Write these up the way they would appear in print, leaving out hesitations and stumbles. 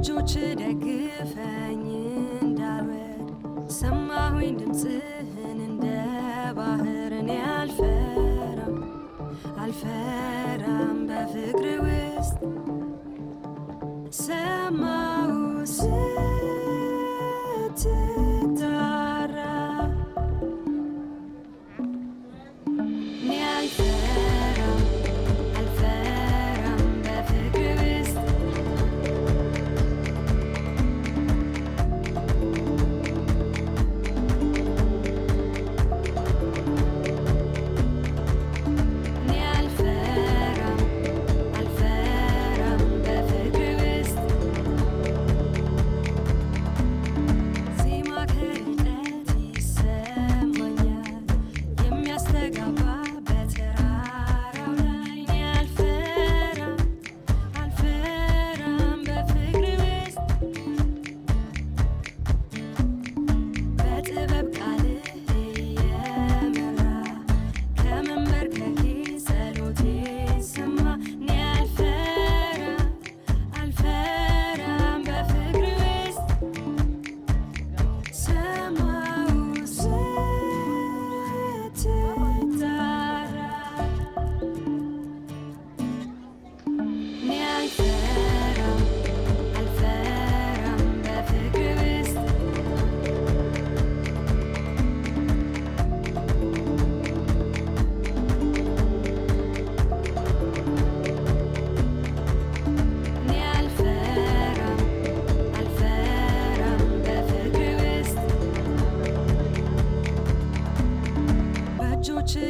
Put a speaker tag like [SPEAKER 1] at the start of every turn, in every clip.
[SPEAKER 1] በእጆች ደግፈኝ እንዳልወድ ሰማሁኝ ድምፅህን እንደ ባህር እኔ አልፈራም በፍቅር ውስጥ ሰማሁ ስትጣራ እኔ አልፈራም በፍቅር ውስጥ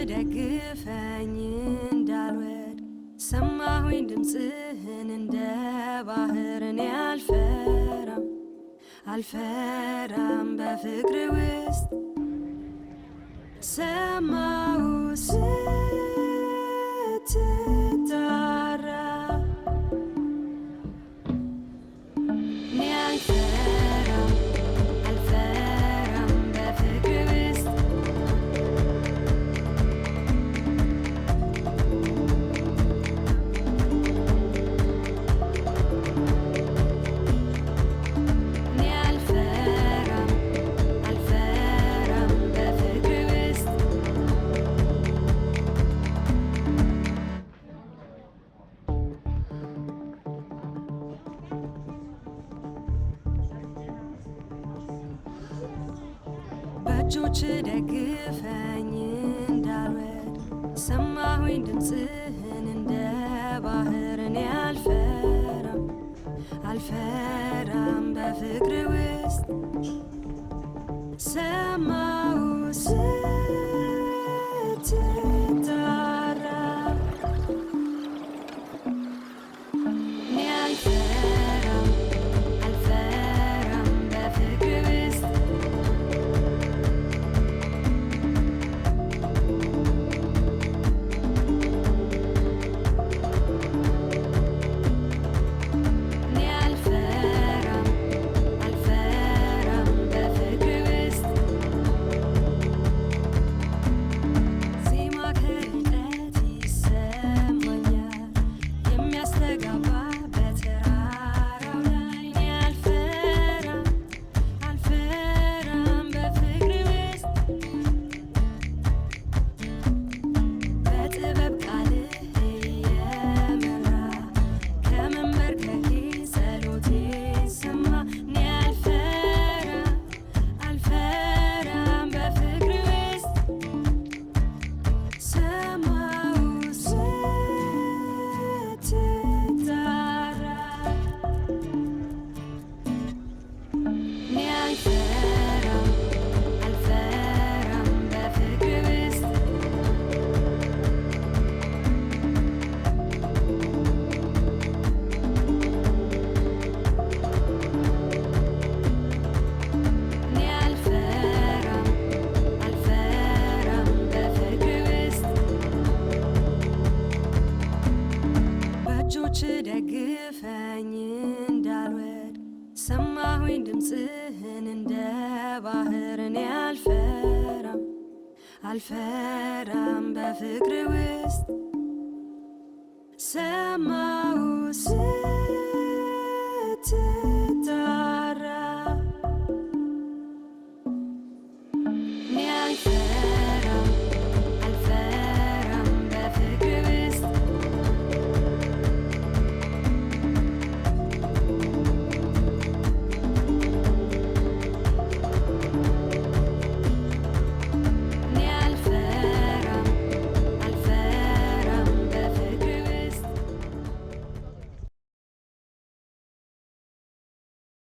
[SPEAKER 1] ደግፈኝ እንዳልወድ ሰማሁኝ ድምፅህን እንደ ባህር እኔ አልፈራም በፍቅር ውስጥ ሰማሁ ስትጣራ እኔ አልፈራም በፍቅር ውስጥ በእጆች ደግፈኝ እንዳልወድ ሰማሁኝ ድምፅህን እንደ ባህር እኔ አልፈራም በፍቅር ውስጥ ሰማሁ ስትጣራ እኔ አልፈራም በፍቅር ውስጥ ደግፈኝ እንዳልወድ ሰማሁኝ ድምፅህን እንደ ባህር እኔ አልፈራም በፍቅር ውስጥ ሰማሁ